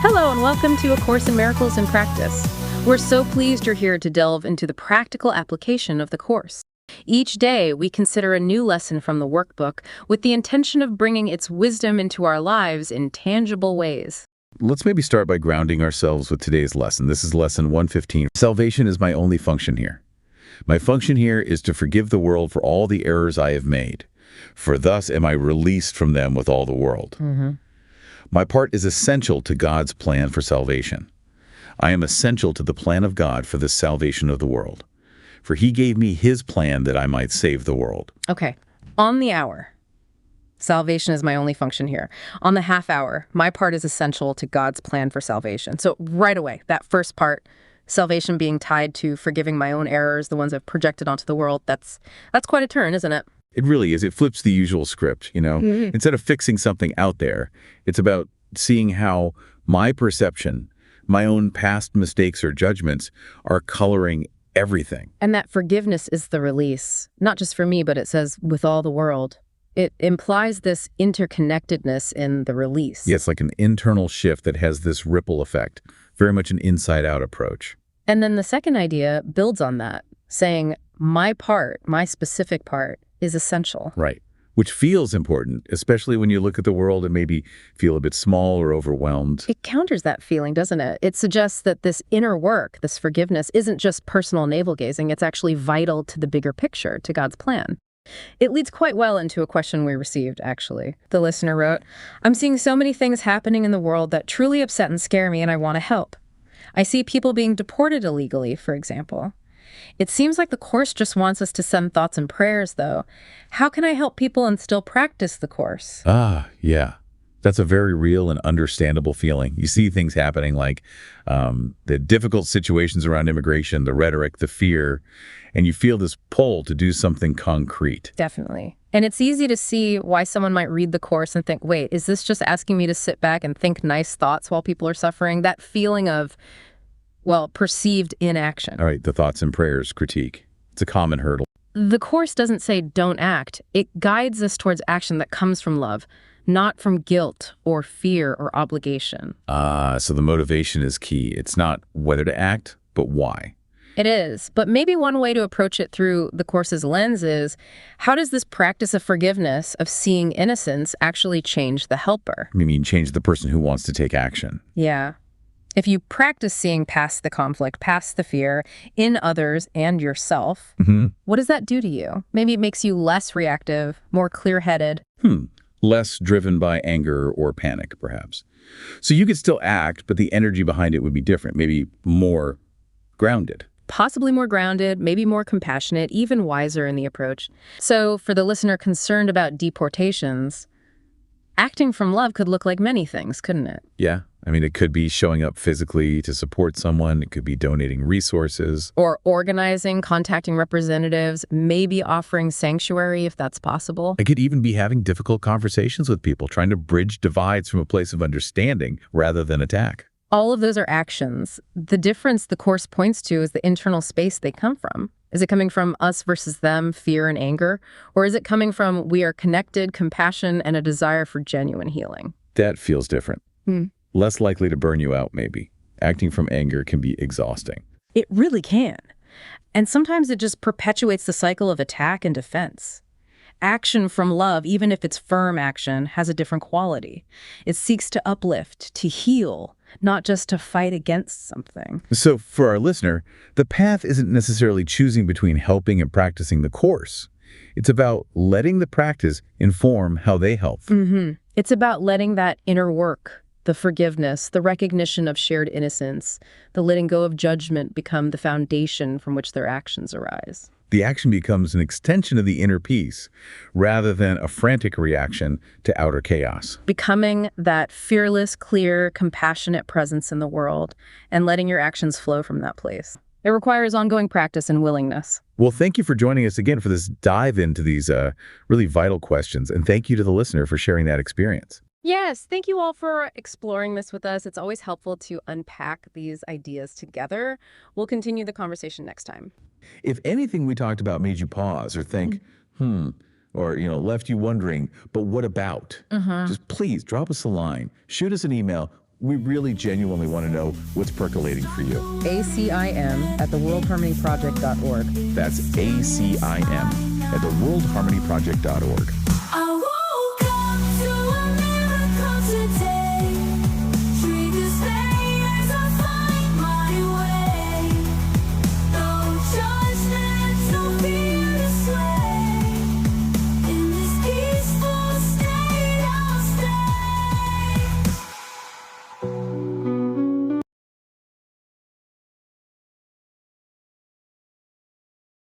Hello and welcome to A Course in Miracles in Practice. We're so pleased you're here to delve into the practical application of the Course. Each day, we consider a new lesson from the workbook with the intention of bringing its wisdom into our lives in tangible ways. Let's maybe start by grounding ourselves with today's lesson. This is lesson 115. Salvation is my only function here. My function here is to forgive the world for all the errors I have made, for thus am I released from them with all the world. My part is essential to God's plan for salvation. I am essential to the plan of God for the salvation of the world. For he gave me his plan that I might save the world. Okay, on the hour, salvation is my only function here. On the half hour, my part is essential to God's plan for salvation. So right away, that first part, salvation being tied to forgiving my own errors, the ones I've projected onto the world, that's quite a turn, isn't it? It really is. It flips the usual script, you know? Instead of fixing something out there, it's about seeing how my perception, my own past mistakes or judgments are coloring everything. And that forgiveness is the release, not just for me, but it says with all the world. It implies this interconnectedness in the release. Yeah, it's like an internal shift that has this ripple effect, very much an inside-out approach. And then the second idea builds on that, saying my part, my specific part, is essential. Right. Which feels important, especially when you look at the world and maybe feel a bit small or overwhelmed. It counters that feeling, doesn't it? It suggests that this inner work, this forgiveness, isn't just personal navel-gazing. It's actually vital to the bigger picture, to God's plan. It leads quite well into a question we received, actually. The listener wrote, I'm seeing so many things happening in the world that truly upset and scare me, and I want to help. I see people being deported illegally, for example. It seems like the Course just wants us to send thoughts and prayers, though. How can I help people and still practice the Course? Yeah. That's a very real and understandable feeling. You see things happening like the difficult situations around immigration, the rhetoric, the fear, and you feel this pull to do something concrete. Definitely. And it's easy to see why someone might read the Course and think, wait, is this just asking me to sit back and think nice thoughts while people are suffering? That feeling of, well, perceived inaction. All right, the thoughts and prayers critique. It's a common hurdle. The Course doesn't say don't act. It guides us towards action that comes from love, not from guilt or fear or obligation. So the motivation is key. It's not whether to act, but why. It is. But maybe one way to approach it through the Course's lens is, how does this practice of forgiveness, of seeing innocence, actually change the helper? I mean, change the person who wants to take action. Yeah. If you practice seeing past the conflict, past the fear, in others and yourself, what does that do to you? Maybe it makes you less reactive, more clear-headed. Less driven by anger or panic, perhaps. So you could still act, but the energy behind it would be different, maybe more grounded. Possibly more grounded, maybe more compassionate, even wiser in the approach. So for the listener concerned about deportations, acting from love could look like many things, couldn't it? Yeah. I mean, it could be showing up physically to support someone. It could be donating resources. Or organizing, contacting representatives, maybe offering sanctuary if that's possible. It could even be having difficult conversations with people, trying to bridge divides from a place of understanding rather than attack. All of those are actions. The difference the Course points to is the internal space they come from. Is it coming from us versus them, fear and anger? Or is it coming from we are connected, compassion, and a desire for genuine healing? That feels different. Less likely to burn you out, maybe. Acting from anger can be exhausting. It really can. And sometimes it just perpetuates the cycle of attack and defense. Action from love, even if it's firm action, has a different quality. It seeks to uplift, to heal, not just to fight against something. So for our listener, the path isn't necessarily choosing between helping and practicing the Course. It's about letting the practice inform how they help. It's about letting that inner work, the forgiveness, the recognition of shared innocence, the letting go of judgment become the foundation from which their actions arise. The action becomes an extension of the inner peace rather than a frantic reaction to outer chaos. Becoming that fearless, clear, compassionate presence in the world and letting your actions flow from that place. It requires ongoing practice and willingness. Well, thank you for joining us again for this dive into these really vital questions. And thank you to the listener for sharing that experience. Yes, thank you all for exploring this with us. It's always helpful to unpack these ideas together. We'll continue the conversation next time. If anything we talked about made you pause or think, or, left you wondering, but what about? Just please drop us a line, shoot us an email. We really genuinely want to know what's percolating for you. ACIM at theworldharmonyproject.org. That's ACIM at theworldharmonyproject.org.